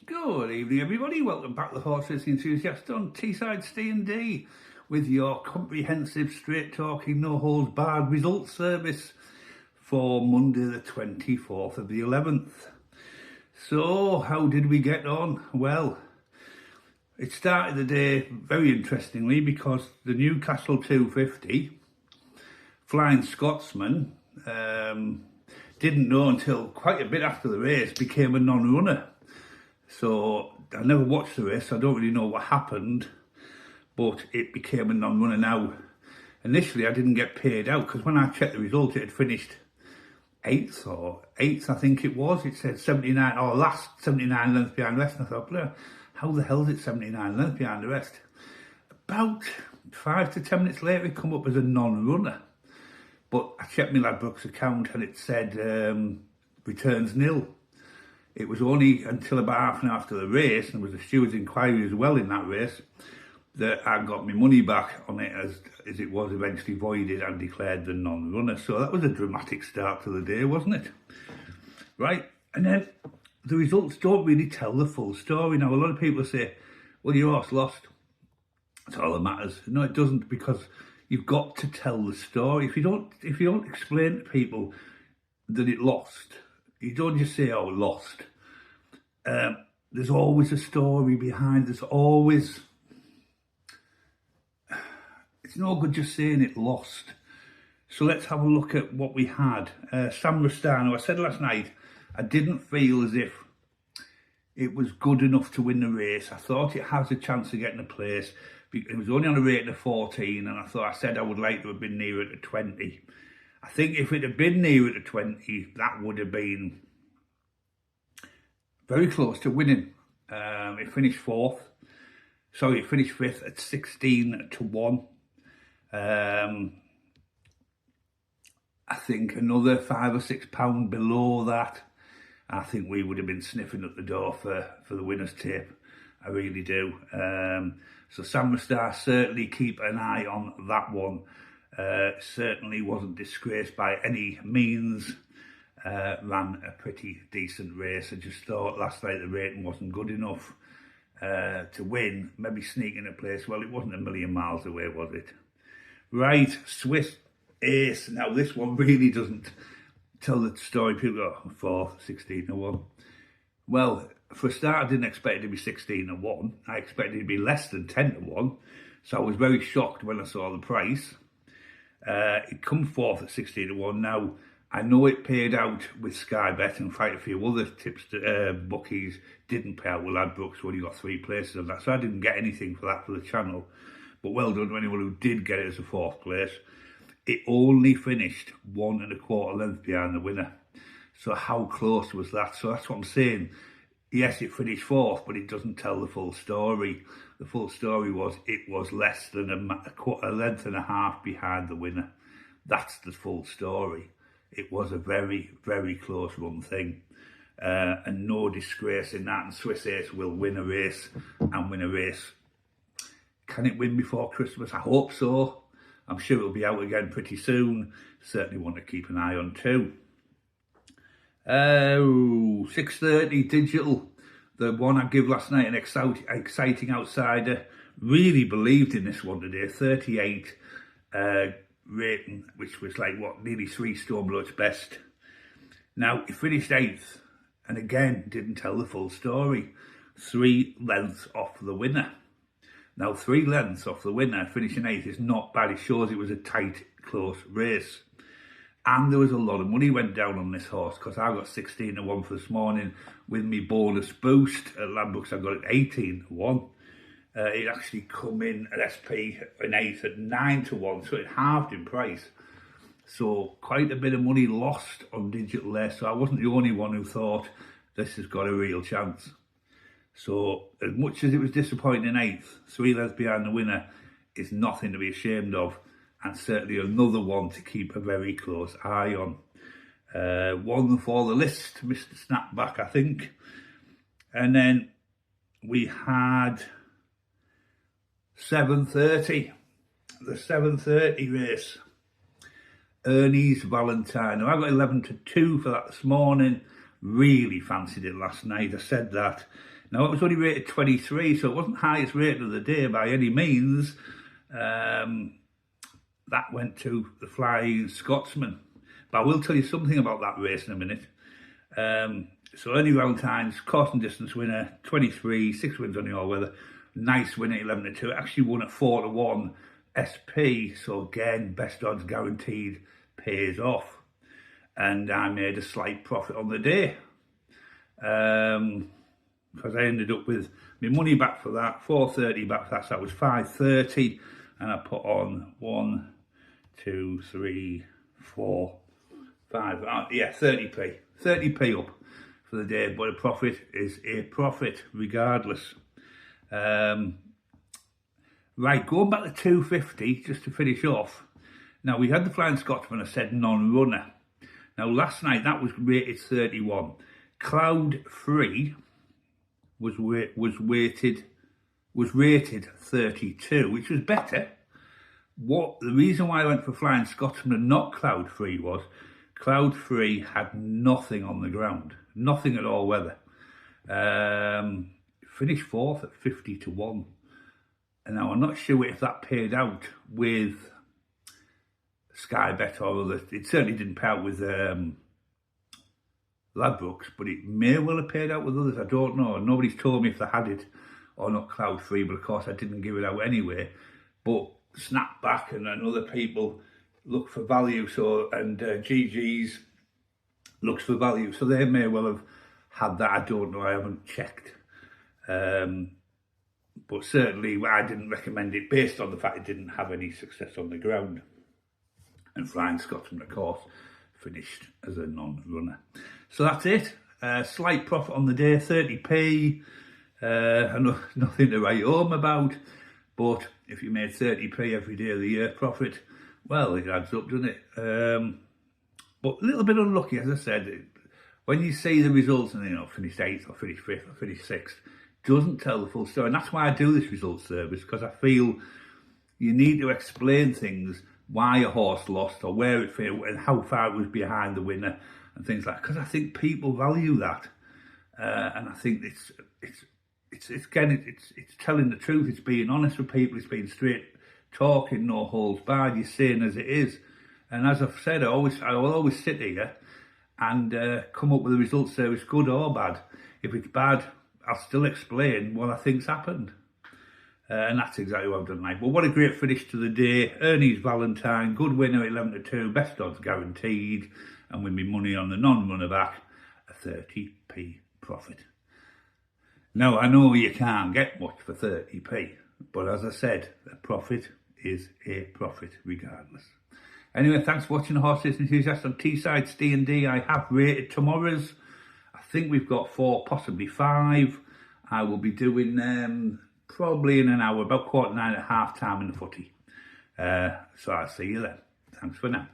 Good evening, everybody. Welcome back to the Horse Racing Enthusiast on Teesside Ste&Dee with your comprehensive, straight-talking, no-holds-barred results service for Monday the 24th of the 11th. So, how did we get on? Well, it started the day very interestingly because the Newcastle 250 Flying Scotsman didn't know until quite a bit after the race became a non-runner. So I never watched the race, so I don't really know what happened, but it became a non-runner. Now, initially I didn't get paid out because when I checked the result, it had finished 8th, I think it was. It said 79, or last 79 lengths behind the rest, and I thought, how the hell is it 79 lengths behind the rest? About 5 to 10 minutes later, it come up as a non-runner. But I checked my Ladbrokes account and it said returns nil. It was only until about half an hour after the race, and there was a steward's inquiry as well in that race, that I got my money back on it as it was eventually voided and declared the non-runner. So that was a dramatic start to the day, wasn't it? Right, and then the results don't really tell the full story. Now, a lot of people say, well, your horse lost. That's all that matters. No, it doesn't, because you've got to tell the story. If you don't explain to people that it lost, you don't just say, oh, lost. There's always a story behind. There's always... It's no good just saying it lost. So let's have a look at what we had. Sam Rostano, I said last night, I didn't feel as if it was good enough to win the race. I thought it has a chance of getting a place. It was only on a rating of 14, and I said I would like to have been nearer to 20. I think if it had been nearer to 20, that would have been very close to winning. It finished 4th. Sorry, it finished 5th at 16 to 1. I think another £5 or £6 below that, I think we would have been sniffing at the door for the winner's tip. I really do. So Sam Rostar, certainly keep an eye on that one. Certainly wasn't disgraced by any means. Ran a pretty decent race. I just thought last night the rating wasn't good enough to win. Maybe sneaking a place. Well, it wasn't a million miles away, was it? Right, Swiss Ace. Now, this one really doesn't tell the story. People go, 4th, 16 to 1. Well, for a start, I didn't expect it to be 16 to 1. I expected it to be less than 10 to 1. So I was very shocked when I saw the price. It come 4th at 16 to 1. Now, I know it paid out with Sky Bet and quite a few other tips. Bookies didn't pay out with Ladbrokes when you got 3 places of that. So I didn't get anything for that for the channel. But well done to anyone who did get it as a 4th place. It only finished 1 1/4 length behind the winner. So how close was that? So that's what I'm saying. Yes, it finished 4th, but it doesn't tell the full story. The full story was it was less than a length and a half behind the winner. That's the full story. It was a very, very close run thing. And no disgrace in that. And Swiss Ace will win a race and win a race. Can it win before Christmas? I hope so. I'm sure it'll be out again pretty soon. Certainly want to keep an eye on too. 6:30 Digital, the one I gave last night, an exciting outsider. Really believed in this one today. 38 rating, which was like nearly 3 stone below its best. Now it finished 8th, and again didn't tell the full story. 3 lengths off the winner. Now 3 lengths off the winner, finishing 8th, is not bad. It shows it was a tight, close race. And there was a lot of money went down on this horse because I got 16 to 1 for this morning with me bonus boost. At Ladbrokes, I got it 18 to 1. It actually come in at SP in 8th at 9 to 1, so it halved in price. So quite a bit of money lost on Digital there. So I wasn't the only one who thought this has got a real chance. So as much as it was disappointing in 8th, 3 lengths behind the winner is nothing to be ashamed of. And certainly another one to keep a very close eye on. One for the list, Mr. Snapback, I think. And then we had 7:30, the 7:30 race. Ernie's Valentine. Now, I got 11 to 2 for that this morning. Really fancied it last night. I said that. Now, it was only rated 23, so it wasn't highest rated of the day by any means. That went to the Flying Scotsman. But I will tell you something about that race in a minute. So Ernie Valentine's course and distance winner, 23, 6 wins on the all-weather. Nice win at 11-2. Actually won at 4-1 SP. So again, best odds guaranteed pays off. And I made a slight profit on the day. Because I ended up with my money back for that, 430 back for that, so that was 530, and I put on 1, 2, 3, 4, 5, 30p, 30p up for the day, but a profit is a profit regardless. Right, going back to 250, just to finish off, now we had the Flying Scotsman, I said non-runner. Now last night that was rated 31. Cloud Free was rated 32, which was better. The reason why I went for Flying Scotsman and not Cloud Free was Cloud Free had nothing on the ground, nothing at all weather. Finished fourth at 50-1. And now I'm not sure if that paid out with Sky Bet or others. It certainly didn't pay out with Ladbrokes, but it may well have paid out with others. I don't know. Nobody's told me if they had it or not Cloud Free, but of course I didn't give it out anyway. But Snapback and other people look for value, so and GG's looks for value, so they may well have had that. I don't know. I haven't checked, but certainly I didn't recommend it based on the fact it didn't have any success on the ground. And Flying Scotsman, of course, finished as a non-runner. So that's it. Slight profit on the day, 30p. Nothing to write home about. But if you made 30p every day of the year profit, well, it adds up, doesn't it? But a little bit unlucky, as I said. When you see the results and, finished 8th or finished 5th or finished 6th, doesn't tell the full story. And that's why I do this results service, because I feel you need to explain things, why a horse lost or where it failed and how far it was behind the winner and things like that, because I think people value that, and I think it's telling the truth, it's being honest with people, it's being straight talking, no holds barred, you're saying as it is. And as I've said, I will always sit here and come up with a results service, good or bad. If it's bad, I'll still explain what I think's happened. And that's exactly what I've done tonight. But what a great finish to the day. Ernie's Valentine, good winner at 11-2, best odds guaranteed, and with me money on the non-runner back, a 30p profit. Now, I know you can't get much for 30p, but as I said, a profit is a profit regardless. Anyway, thanks for watching the Horse Racing Enthusiast on Teesside Ste&Dee. I have rated tomorrow's. I think we've got 4, possibly 5. I will be doing them probably in an hour, about 8:45 at half time in the footy. So I'll see you then. Thanks for now.